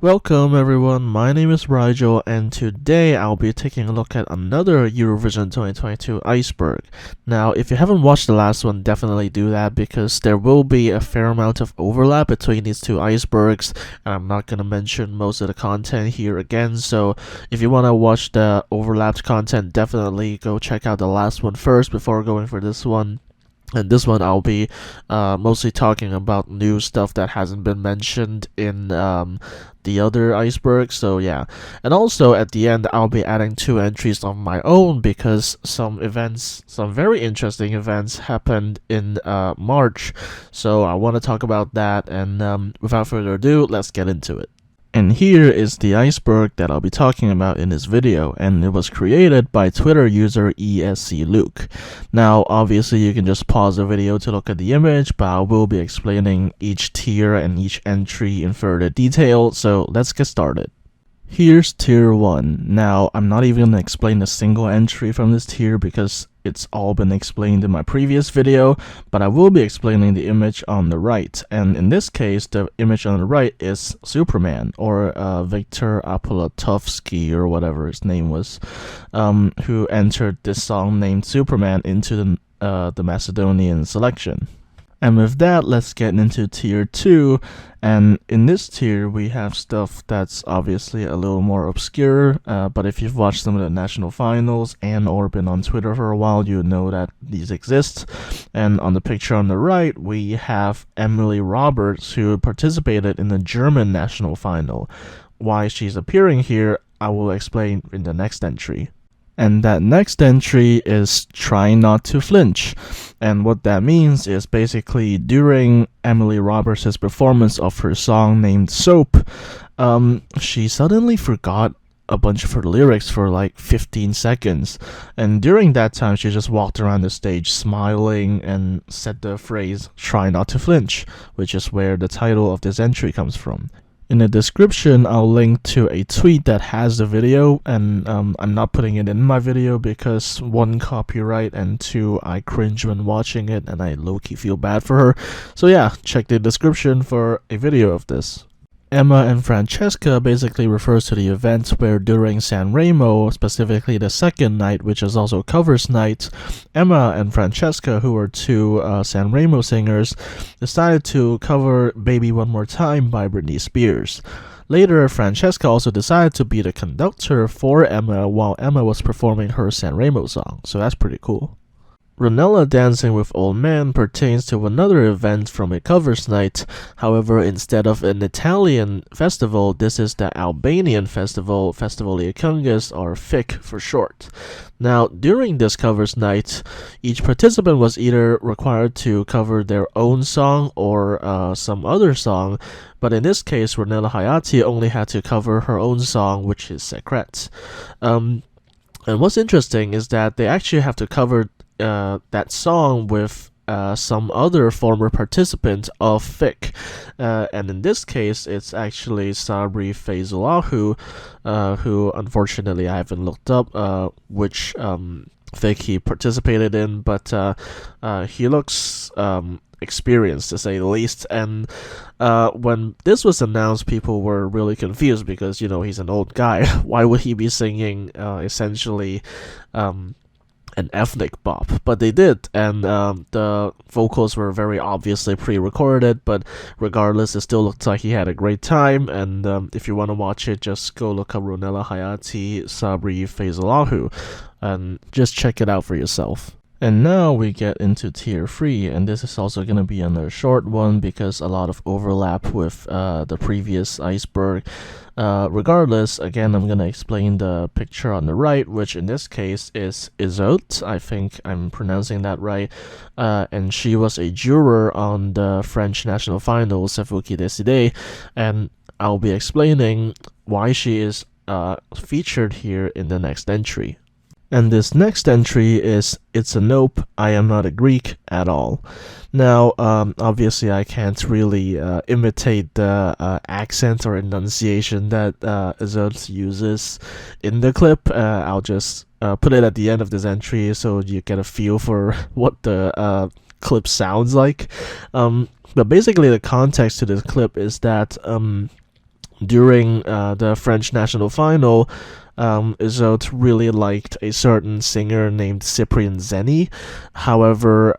Welcome everyone, my name is Rigel and today I'll be taking a look at another Eurovision 2022 Iceberg. Now, if you haven't watched the last one, definitely do that because there will be a fair amount of overlap between these two icebergs, and I'm not going to mention most of the content here again, so if you want to watch the overlapped content, definitely go check out the last one first before going for this one. And this one, I'll be mostly talking about new stuff that hasn't been mentioned in the other iceberg. So yeah, and also at the end, I'll be adding two entries of my own because some very interesting events happened in March. So I want to talk about that. And without further ado, let's get into it. And here is the iceberg that I'll be talking about in this video, and it was created by Twitter user escluuk. Now, obviously you can just pause the video to look at the image, but I will be explaining each tier and each entry in further detail, so let's get started. Here's tier 1. Now, I'm not even going to explain a single entry from this tier because it's all been explained in my previous video, but I will be explaining the image on the right. And in this case, the image on the right is Superman, or Viktor Apolatovsky, or whatever his name was, who entered this song named Superman into the Macedonian selection. And with that, let's get into tier 2, and in this tier we have stuff that's obviously a little more obscure, but if you've watched some of the national finals and or been on Twitter for a while, you know that these exist. And on the picture on the right, we have Emily Roberts, who participated in the German national final. Why she's appearing here, I will explain in the next entry. And that next entry is Try Not to Flinch. And what that means is basically during Emily Roberts' performance of her song named Soap, she suddenly forgot a bunch of her lyrics for like 15 seconds. And during that time, she just walked around the stage smiling and said the phrase, "Try not to flinch," which is where the title of this entry comes from. In the description, I'll link to a tweet that has the video, and I'm not putting it in my video because 1, copyright, and 2, I cringe when watching it and I low-key feel bad for her. So yeah, check the description for a video of this. Emma and Francesca basically refers to the event where during San Remo, specifically the second night, which is also covers night, Emma and Francesca, who were two San Remo singers, decided to cover Baby One More Time by Britney Spears. Later, Francesca also decided to be the conductor for Emma while Emma was performing her San Remo song, so that's pretty cool. Ronella Dancing with Old Men pertains to another event from a covers night. However, instead of an Italian festival, this is the Albanian festival, Festival Ikungas, or FIK for short. Now, during this covers night, each participant was either required to cover their own song or some other song, but in this case, Ronella Hayati only had to cover her own song, which is Secret. And what's interesting is that they actually have to cover that song with some other former participant of FIK, and in this case it's actually Sabri Feyzullahu, who unfortunately I haven't looked up which FIK he participated in, but he looks experienced to say the least. And when this was announced, people were really confused because, you know, he's an old guy. Why would he be singing essentially an ethnic bop? But they did, and the vocals were very obviously pre-recorded, but regardless, it still looked like he had a great time. And if you want to watch it, just go look up Ronella Hayati Sabri Feyzullahu and just check it out for yourself. And now we get into tier 3, and this is also going to be another short one because a lot of overlap with the previous iceberg. Regardless, again, I'm going to explain the picture on the right, which in this case is Iseult. I think I'm pronouncing that right. And she was a juror on the French national final, C'est vous qui décidez, and I'll be explaining why she is featured here in the next entry. And this next entry is It's a Nope, I Am Not a Greek at All. Now, obviously I can't really imitate the accent or enunciation that Iseult uses in the clip. I'll just put it at the end of this entry so you get a feel for what the clip sounds like. But basically the context to this clip is that during the French national final, Isolde really liked a certain singer named Cyprien Zeni. However,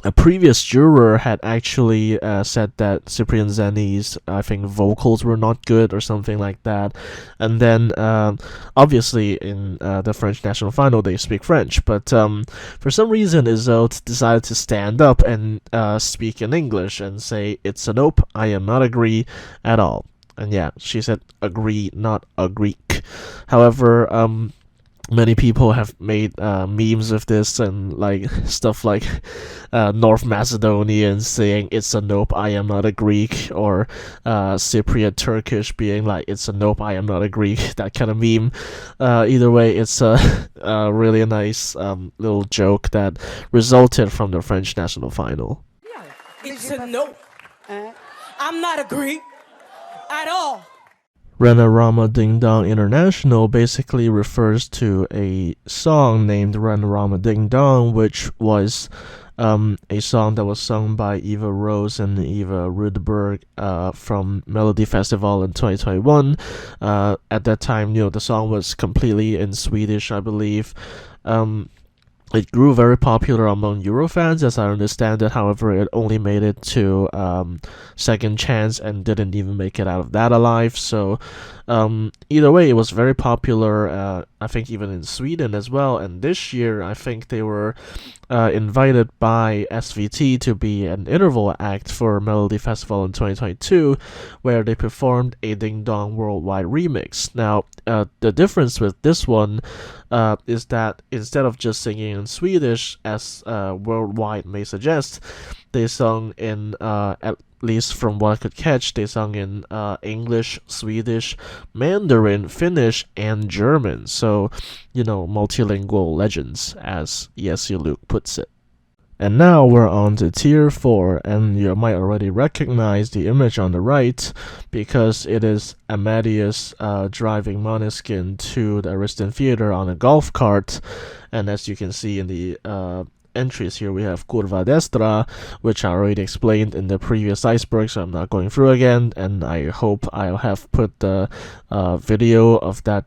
a previous juror had actually said that Cyprien Zeni's, I think, vocals were not good or something like that. And then, obviously, in the French national final, they speak French. But for some reason, Isolde decided to stand up and speak in English and say, "It's a nope, I am not agree at all." And yeah, she said agree, not a Greek. However, many people have made memes of this and like stuff like North Macedonians saying "it's a nope, I am not a Greek," or Cypriot Turkish being like "it's a nope, I am not a Greek." That kind of meme. Either way, it's a really nice little joke that resulted from the French national final. It's a nope. I'm not a Greek at all. Renarama Ding Dong International basically refers to a song named Renarama Ding Dong, which was a song that was sung by Eva Rose and Eva Rudberg from Melody Festival in 2021. At that time, the song was completely in Swedish, I believe. It grew very popular among Eurofans, as I understand it. However, it only made it to second chance and didn't even make it out of that alive. So either way, it was very popular, I think even in Sweden as well. And this year, I think they were invited by SVT to be an interval act for Melody Festival in 2022, where they performed a Ding Dong Worldwide remix. Now, the difference with this one is that instead of just singing in Swedish, as Worldwide may suggest, they sung in, at least from what I could catch, they sung in English, Swedish, Mandarin, Finnish, and German. So, multilingual legends, as escluuk puts it. And now we're on to Tier 4, and you might already recognize the image on the right, because it is Amadeus driving Måneskin to the Ariston Theater on a golf cart. And as you can see in the entries here, we have Curva Destra, which I already explained in the previous Iceberg, so I'm not going through again, and I hope I'll have put the video of that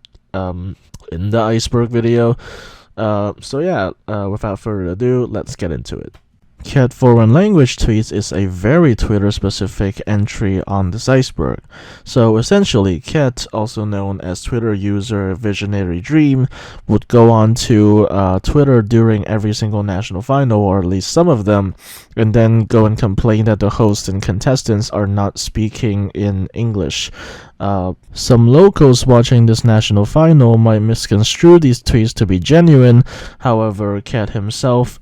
in the Iceberg video. So yeah, without further ado, let's get into it. Cat Foreign Language Tweets is a very Twitter-specific entry on this iceberg. So essentially, Cat, also known as Twitter user Visionary Dream, would go on to Twitter during every single national final, or at least some of them, and then go and complain that the hosts and contestants are not speaking in English. Some locals watching this national final might misconstrue these tweets to be genuine. However, Cat himself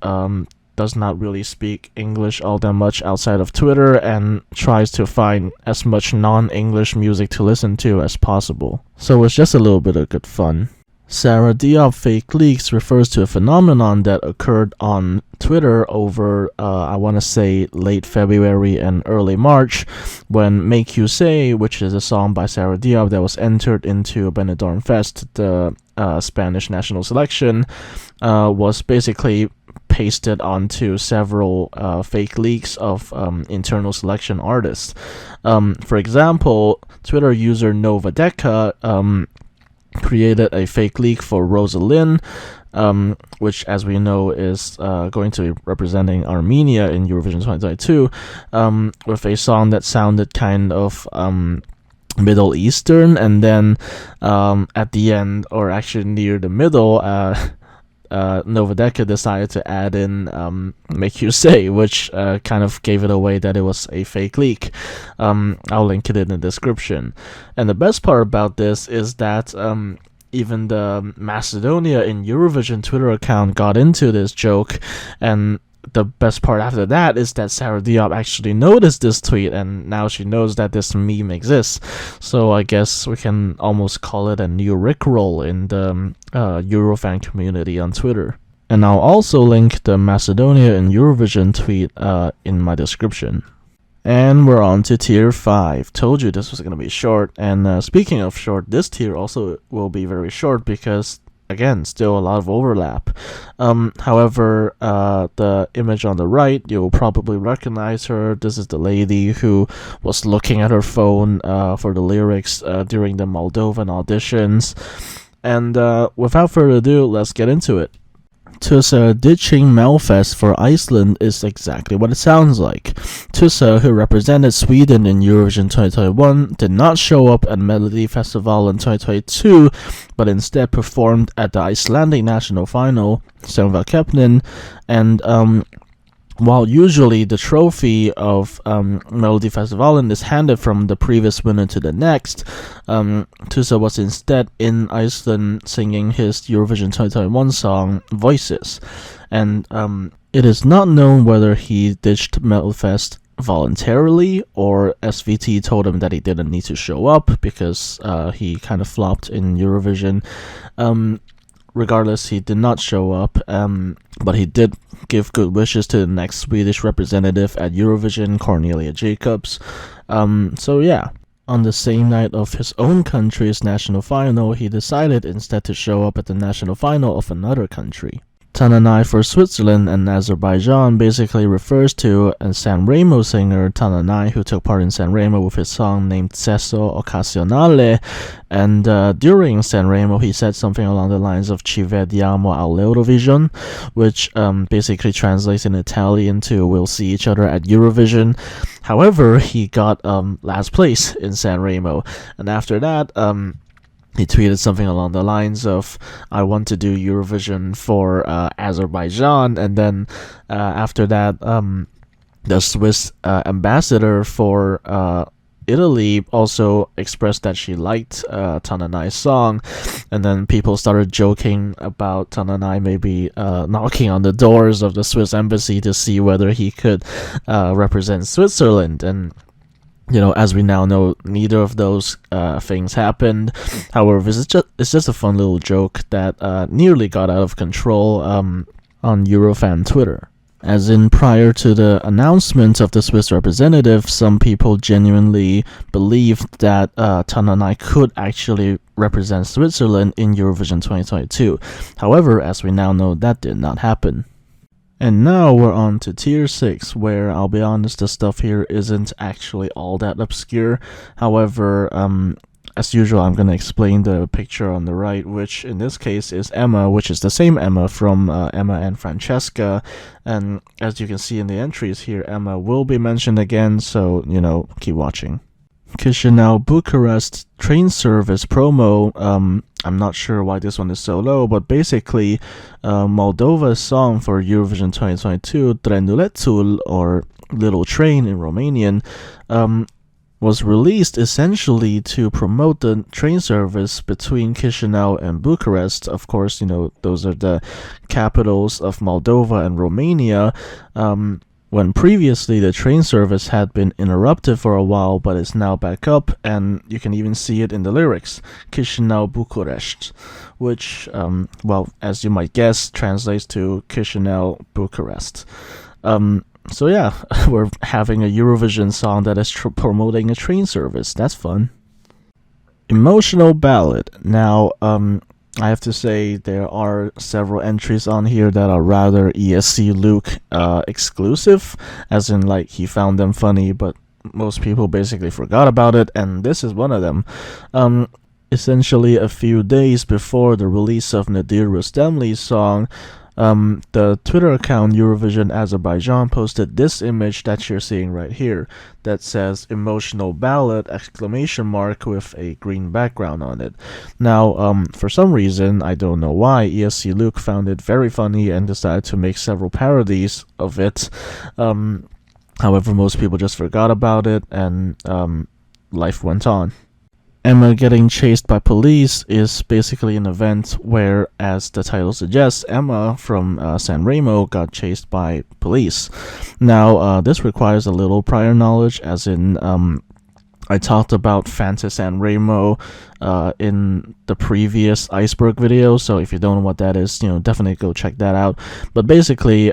does not really speak English all that much outside of Twitter and tries to find as much non-English music to listen to as possible. So it's just a little bit of good fun. Sarah Diop fake leaks refers to a phenomenon that occurred on Twitter over, I want to say, late February and early March, when Make You Say, which is a song by Sarah Diop that was entered into Benidorm Fest, the Spanish national selection, was basically pasted onto several fake leaks of internal selection artists. For example, Twitter user Novadeca created a fake leak for Rosalind, which, as we know, is going to be representing Armenia in Eurovision 2022, with a song that sounded kind of Middle Eastern, and then at the end, or actually near the middle, Novadeca decided to add in Make You Say, which kind of gave it away that it was a fake leak. I'll link it in the description. And the best part about this is that even the Macedonia in Eurovision Twitter account got into this joke, and the best part after that is that Sarah Diop actually noticed this tweet, and now she knows that this meme exists. So I guess we can almost call it a new Rickroll in the Eurofan community on Twitter. And I'll also link the Macedonia and Eurovision tweet in my description. And we're on to Tier 5. Told you this was going to be short, and speaking of short, this tier also will be very short because again, still a lot of overlap. However, the image on the right, you'll probably recognize her. This is the lady who was looking at her phone for the lyrics during the Moldovan auditions. And without further ado, let's get into it. Tusse ditching Melfest for Iceland is exactly what it sounds like. Tusse, who represented Sweden in Eurovision 2021, did not show up at Melody Festival in 2022, but instead performed at the Icelandic national final, Söngvakeppnin, and while usually the trophy of Melody Festivalen is handed from the previous winner to the next, Tusse was instead in Iceland singing his Eurovision 2021 song Voices. And it is not known whether he ditched Melfest voluntarily or SVT told him that he didn't need to show up because he kind of flopped in Eurovision. Regardless, he did not show up, but he did give good wishes to the next Swedish representative at Eurovision, Cornelia Jacobs. So yeah, on the same night of his own country's national final, he decided instead to show up at the national final of another country. Tananai for Switzerland and Azerbaijan basically refers to a Sanremo singer, Tananai, who took part in Sanremo with his song named Cesso Occasionale, and during Sanremo he said something along the lines of Ci vediamo all'Eurovision, which basically translates in Italian to we'll see each other at Eurovision. However, he got last place in Sanremo, and after that he tweeted something along the lines of, I want to do Eurovision for Azerbaijan, and then after that, the Swiss ambassador for Italy also expressed that she liked Tananai's song, and then people started joking about Tananai maybe knocking on the doors of the Swiss embassy to see whether he could represent Switzerland, and as we now know, neither of those things happened. However, it's just a fun little joke that nearly got out of control on Eurofan Twitter. As in, prior to the announcement of the Swiss representative, some people genuinely believed that Tananai could actually represent Switzerland in Eurovision 2022. However, as we now know, that did not happen. And now we're on to Tier 6, where I'll be honest, the stuff here isn't actually all that obscure. However, as usual, I'm going to explain the picture on the right, which in this case is Emma, which is the same Emma from Emma and Francesca. And as you can see in the entries here, Emma will be mentioned again, so, keep watching. Chisinau Bucharest train service promo. I'm not sure why this one is so low, but basically, Moldova's song for Eurovision 2022, Trenulețul, or Little Train in Romanian, was released essentially to promote the train service between Chisinau and Bucharest. Of course, those are the capitals of Moldova and Romania. When previously the train service had been interrupted for a while, but is now back up, and you can even see it in the lyrics, Chisinau Bucharest, which, as you might guess, translates to Chisinau Bucharest. So yeah, we're having a Eurovision song that is promoting a train service. That's fun. Emotional ballad. Now, I have to say there are several entries on here that are rather escluuk exclusive, as in he found them funny, but most people basically forgot about it, and this is one of them. Essentially a few days before the release of Nadir Rustemli's song, the Twitter account Eurovision Azerbaijan posted this image that you're seeing right here that says emotional ballad ! With a green background on it. Now, for some reason, I don't know why, escluuk found it very funny and decided to make several parodies of it. However, most people just forgot about it, and life went on. Emma getting chased by police is basically an event where, as the title suggests, Emma from Sanremo got chased by police. Now, this requires a little prior knowledge, as in, I talked about Fanta Sanremo in the previous Iceberg video, so if you don't know what that is, definitely go check that out. But basically,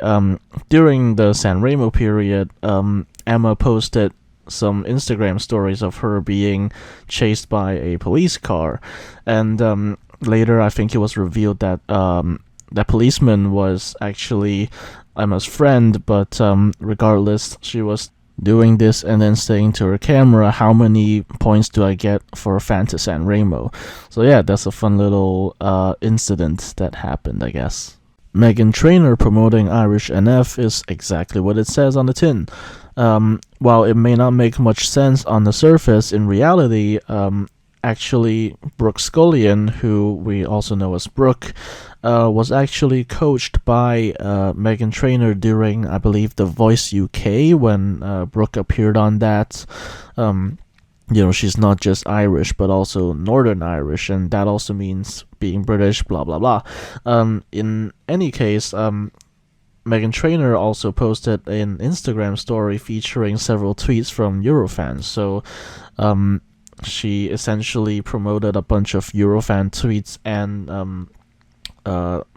during the Sanremo period, Emma posted some Instagram stories of her being chased by a police car, and later, I think it was revealed that that policeman was actually Emma's friend, but regardless, she was doing this and then saying to her camera, how many points do I get for Fanta San Remo? So yeah, that's a fun little incident that happened, I guess. Meghan Trainor promoting Irish NF is exactly what it says on the tin. While it may not make much sense on the surface, in reality, actually, Brooke Scullion, who we also know as Brooke, was actually coached by Meghan Trainor during, I believe, The Voice UK, when Brooke appeared on that. She's not just Irish, but also Northern Irish, and that also means being British, blah, blah, blah. In any case, Meghan Trainor also posted an Instagram story featuring several tweets from Eurofans. So, she essentially promoted a bunch of Eurofan tweets and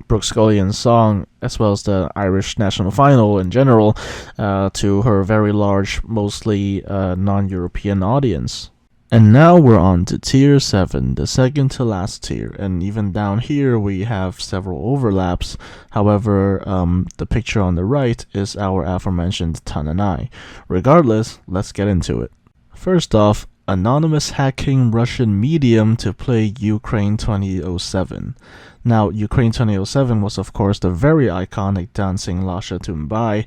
Brooke Scullion's song, as well as the Irish national final in general, to her very large, mostly non-European audience. And now we're on to tier 7, the second to last tier, and even down here we have several overlaps. However, the picture on the right is our aforementioned Tananai. Regardless, let's get into it. First off, anonymous hacking Russian medium to play Ukraine 2007. Now, Ukraine 2007 was of course the very iconic dancing Lasha Tumbai.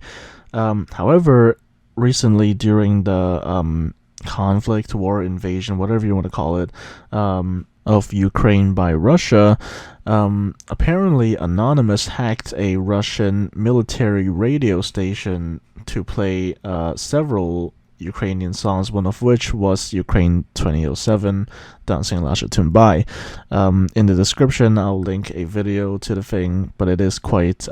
However, recently during the conflict, war, invasion, whatever you want to call it, of Ukraine by Russia, apparently Anonymous hacked a Russian military radio station to play several Ukrainian songs, one of which was Ukraine 2007, Dancing Lasha Tumbai. In the description, I'll link a video to the thing, but it is quite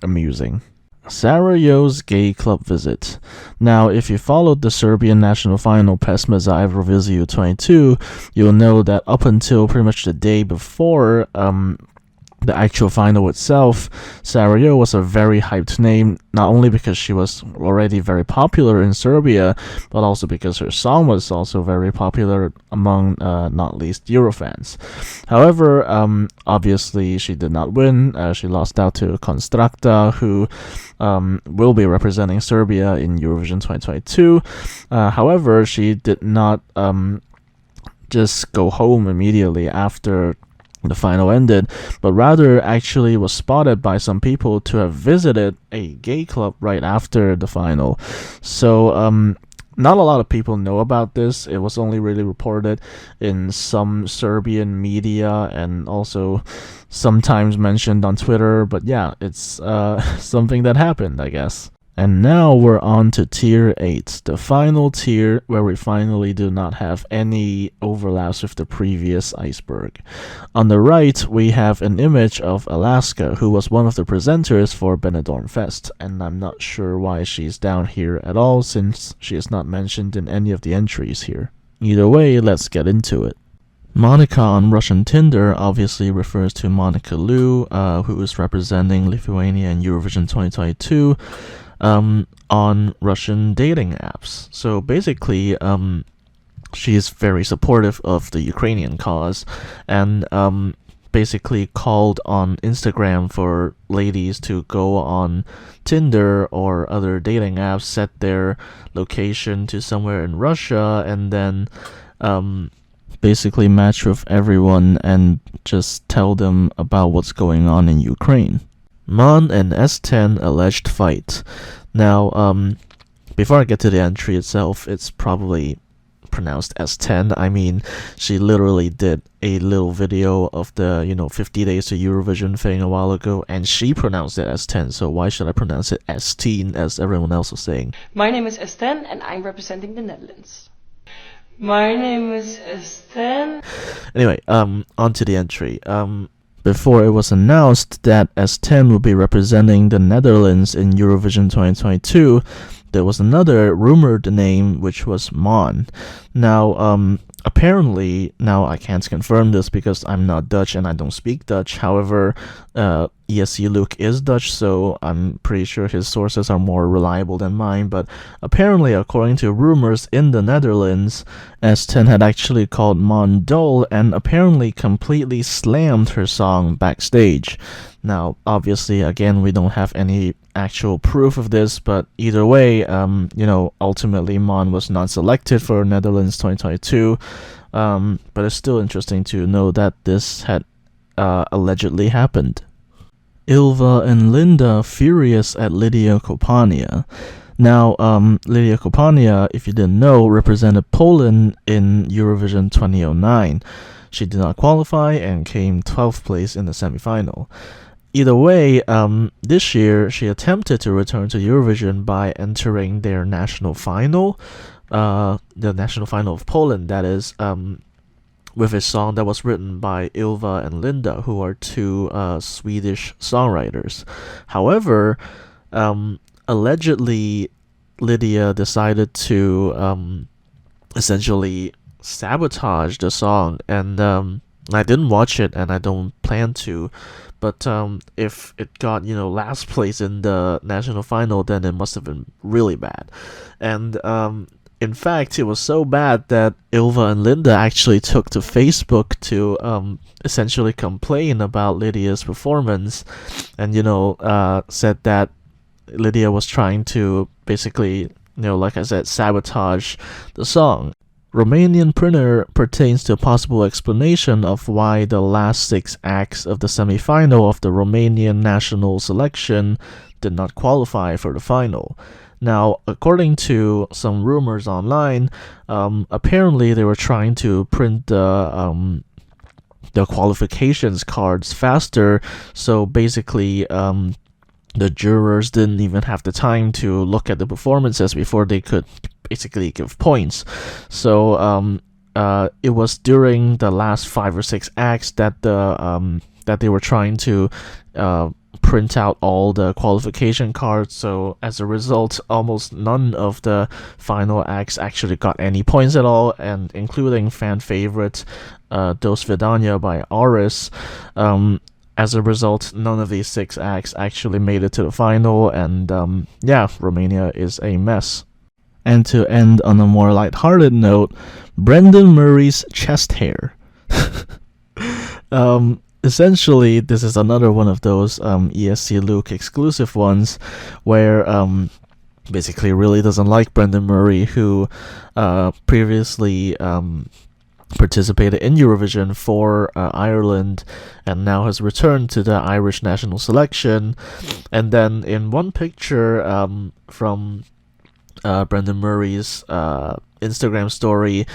amusing. Sarajevo's gay club visit. Now, if you followed the Serbian national final Pesma za Eurovision 22, you'll know that up until pretty much the day before the actual final itself, Sarajevo was a very hyped name, not only because she was already very popular in Serbia, but also because her song was also very popular among not least Eurofans. However, obviously she did not win. She lost out to Konstrakta, who will be representing Serbia in Eurovision 2022. However, she did not just go home immediately after the final ended, but rather actually was spotted by some people to have visited a gay club right after the final. So not a lot of people know about this. It was only really reported in some Serbian media and also sometimes mentioned on Twitter, but yeah, it's something that happened, I guess. And now we're on to tier 8, the final tier where we finally do not have any overlaps with the previous iceberg. On the right, we have an image of Alaska, who was one of the presenters for Benidorm Fest, and I'm not sure why she's down here at all since she is not mentioned in any of the entries here. Either way, let's get into it. Monica on Russian Tinder obviously refers to Monica Liu, who is representing Lithuania in Eurovision 2022. On Russian dating apps. So basically, she is very supportive of the Ukrainian cause and basically called on Instagram for ladies to go on Tinder or other dating apps, set their location to somewhere in Russia, and then basically match with everyone and just tell them about what's going on in Ukraine. Mon and S10 alleged fight. Now, before I get to the entry itself, it's probably pronounced S10. I mean, she literally did a little video of the, 50 days to Eurovision thing a while ago, and she pronounced it S10, so why should I pronounce it S10 as everyone else was saying? My name is S10 and I'm representing the Netherlands. My name is S10. Anyway, on to the entry. Before it was announced that S10 would be representing the Netherlands in Eurovision 2022, there was another rumored name, which was Mon. Now, apparently, now I can't confirm this because I'm not Dutch and I don't speak Dutch. However, escluuk is Dutch, so I'm pretty sure his sources are more reliable than mine. But apparently, according to rumors in the Netherlands, S10 had actually called Mon dull and apparently completely slammed her song backstage. Now, obviously, again, we don't have any actual proof of this, but either way, ultimately Mon was not selected for Netherlands 2022. But it's still interesting to know that this had allegedly happened. Ilva and Linda furious at Lydia Kopania. Now, Lydia Kopania, if you didn't know, represented Poland in Eurovision 2009. She did not qualify and came 12th place in the semifinal. Either way, this year she attempted to return to Eurovision by entering their national final, the national final of Poland, that is, with a song that was written by Ilva and Linda, who are two Swedish songwriters. However, allegedly, Lydia decided to essentially sabotage the song, and I didn't watch it, and I don't plan to. But if it got last place in the national final, then it must have been really bad. And in fact, it was so bad that Ilva and Linda actually took to Facebook to essentially complain about Lydia's performance, and said that Lydia was trying to basically, like I said, sabotage the song. Romanian printer pertains to a possible explanation of why the last 6 acts of the semi-final of the Romanian national selection did not qualify for the final. Now, according to some rumors online, apparently they were trying to print the qualifications cards faster, so basically the jurors didn't even have the time to look at the performances before they could basically give points. So it was during the last 5 or 6 acts that that they were trying to print out all the qualification cards. So as a result, almost none of the final acts actually got any points at all, and including fan favorite Do Svidania by Aris. As a result, none of these 6 acts actually made it to the final, and Romania is a mess. And to end on a more lighthearted note, Brendan Murray's chest hair. Essentially, this is another one of those escluuk exclusive ones where basically really doesn't like Brendan Murray, who previously participated in Eurovision for Ireland and now has returned to the Irish national selection. And then in one picture from Brendan Murray's Instagram story,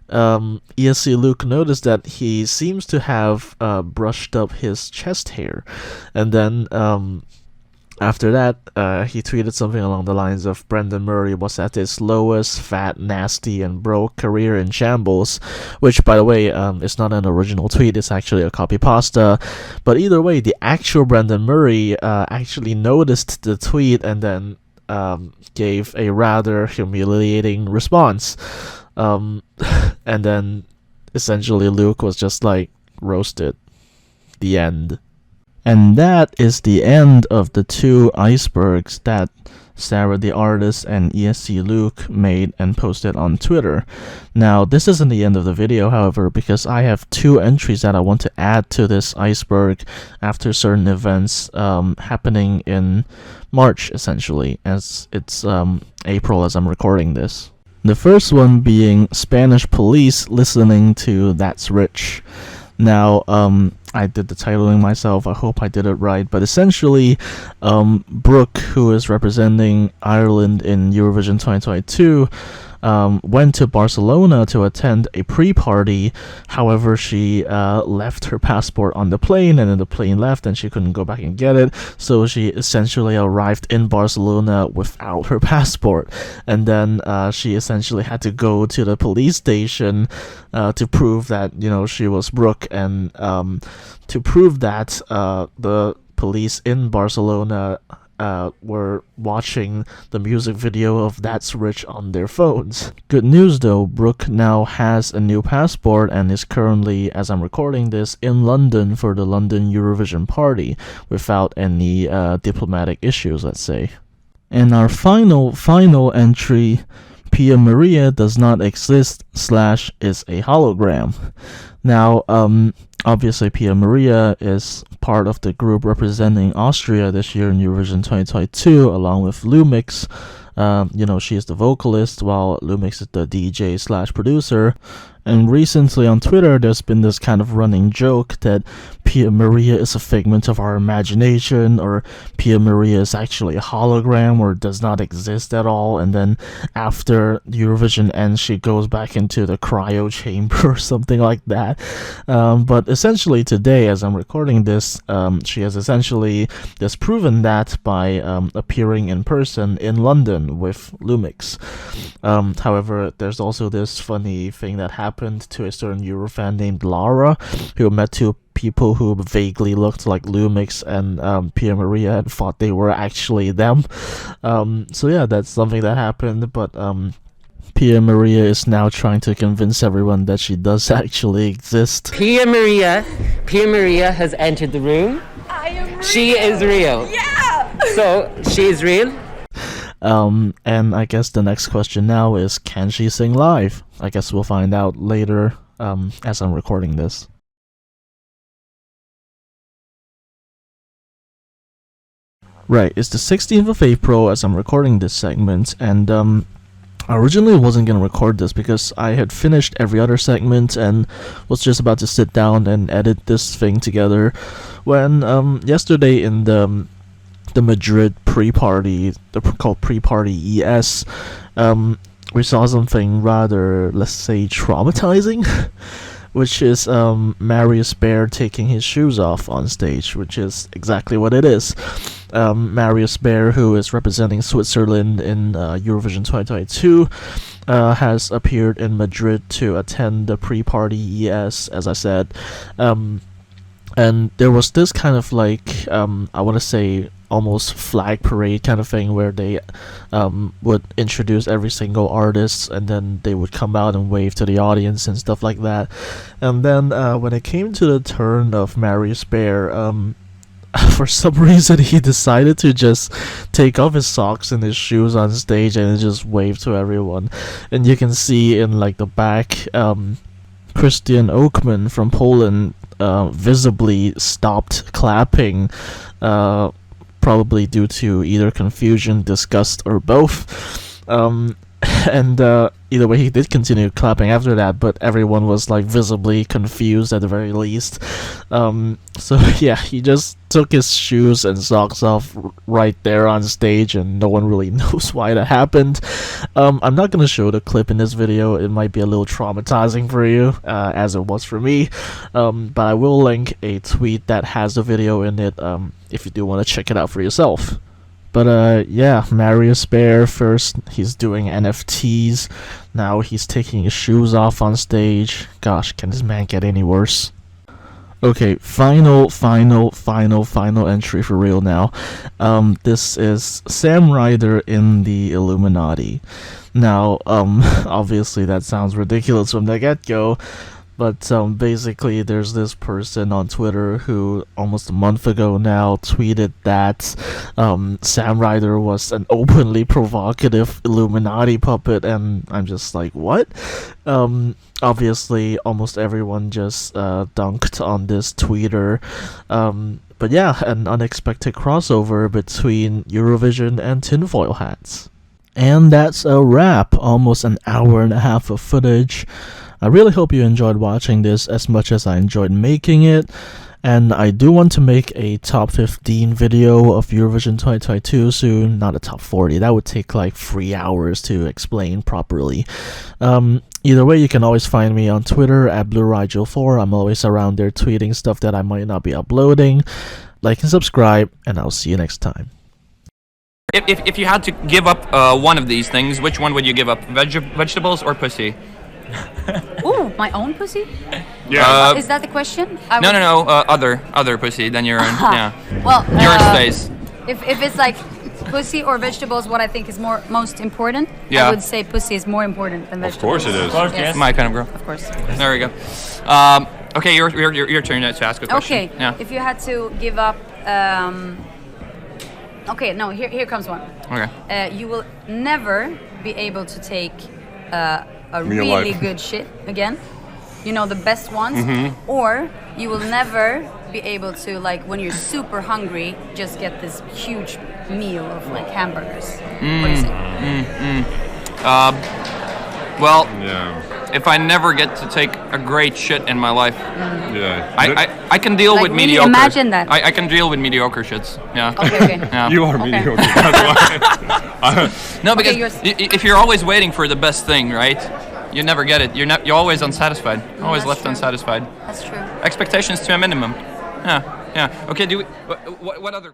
escluuk noticed that he seems to have brushed up his chest hair, and then after that he tweeted something along the lines of Brendan Murray was at his lowest, fat, nasty, and broke career in shambles, which, by the way, is not an original tweet, it's actually a copy pasta. But either way, the actual Brendan Murray actually noticed the tweet and then gave a rather humiliating response. And then essentially Luke was just like roasted. The end. And that is the end of the 2 icebergs that Sarah the artist and escluuk made and posted on Twitter. Now, this isn't the end of the video, however, because I have 2 entries that I want to add to this iceberg after certain events happening in March, essentially, as it's April as I'm recording this. The first one being Spanish police listening to That's Rich. Now, I did the titling myself, I hope I did it right, but essentially, Brooke, who is representing Ireland in Eurovision 2022, went to Barcelona to attend a pre-party. However, she left her passport on the plane, and then the plane left and she couldn't go back and get it, so she essentially arrived in Barcelona without her passport, and then she essentially had to go to the police station to prove that she was Brooke, and to prove that the police in Barcelona were watching the music video of That's Rich on their phones. Good news though, Brooke now has a new passport and is currently, as I'm recording this, in London for the London Eurovision party without any diplomatic issues, let's say. And our final entry, Pia Maria does not exist / is a hologram. Now, obviously Pia Maria is part of the group representing Austria this year in Eurovision 2022, along with Lumix. She is the vocalist, while Lumix is the DJ / producer. And recently on Twitter, there's been this kind of running joke that Pia Maria is a figment of our imagination, or Pia Maria is actually a hologram or does not exist at all. And then after Eurovision ends, she goes back into the cryo chamber or something like that. But essentially today, as I'm recording this, she has essentially disproven that by appearing in person in London with Lumix. However, there's also this funny thing that happened to a certain Eurofan named Lara, who met two people who vaguely looked like Lumix and Pia Maria and thought they were actually them. So yeah, that's something that happened, but Pia Maria is now trying to convince everyone that she does actually exist. Pia Maria has entered the room. I am real. She is real. Yeah. So she is real. And I guess the next question now is, can she sing live? I guess we'll find out later, as I'm recording this. Right, it's the 16th of April as I'm recording this segment, and I originally wasn't going to record this because I had finished every other segment and was just about to sit down and edit this thing together when yesterday in the Madrid pre-party, called pre-party ES, we saw something rather, let's say, traumatizing, which is Marius Bear taking his shoes off on stage, which is exactly what it is. Marius Bear, who is representing Switzerland in Eurovision 2022, has appeared in Madrid to attend the pre-party ES, as I said. And there was this kind of like, I want to say, almost flag parade kind of thing where they would introduce every single artist and then they would come out and wave to the audience and stuff like that. And then when it came to the turn of Marius Bear, for some reason he decided to just take off his socks and his shoes on stage and just wave to everyone. And you can see in like the back, Christian Oakman from Poland visibly stopped clapping, probably due to either confusion, disgust, or both. And either way, he did continue clapping after that, but everyone was like visibly confused at the very least. So yeah, he just took his shoes and socks off right there on stage, and no one really knows why that happened. I'm not gonna show the clip in this video. It might be a little traumatizing for you, as it was for me. But I will link a tweet that has the video in it, if you do want to check it out for yourself. But yeah, Marius Bear, first he's doing NFTs, now he's taking his shoes off on stage. Gosh, can this man get any worse? Okay, final entry for real now. This is Sam Ryder in the Illuminati. Now, obviously that sounds ridiculous from the get-go, but basically there's this person on Twitter who almost a month ago now tweeted that Sam Ryder was an openly provocative Illuminati puppet, and I'm just like, what? Obviously almost everyone just dunked on this tweeter. But yeah, an unexpected crossover between Eurovision and tinfoil hats. And that's a wrap. Almost an hour and a half of footage. I really hope you enjoyed watching this as much as I enjoyed making it, and I do want to make a top 15 video of Eurovision 2022 soon, not a top 40, that would take like 3 hours to explain properly. Either way, you can always find me on Twitter at BlueRigel4, I'm always around there tweeting stuff that I might not be uploading. Like and subscribe, and I'll see you next time. If you had to give up one of these things, which one would you give up? Vegetables or pussy? Ooh, my own pussy? Yeah. Is that the question? No, other pussy than your own. Yeah. Well, yours stays. If it's like pussy or vegetables, what I think is most important, Yeah. I would say pussy is more important than Of vegetables. course it is. Of course, yes. My kind of girl. Of course. There we go. Okay, your turn to ask a question. Okay, Yeah. if you had to give up... okay, no, here comes one. Okay. You will never be able to take a In your really life. good shit again. You know, the best ones. Mm-hmm. Or you will never be able to, like, when you're super hungry, just get this huge meal of, like, hamburgers. What do you say? Well, Yeah. if I never get to take a great shit in my life, Yeah. I can deal Like, with really mediocre. imagine that. I can deal with mediocre shits. Yeah. Okay. Yeah. You are mediocre. That's why. No, because yours. if you're always waiting for the best thing, right? You never get it. You're always unsatisfied. Always that's left true. unsatisfied. That's true. Expectations to a minimum. Yeah. Okay. Do we? What other?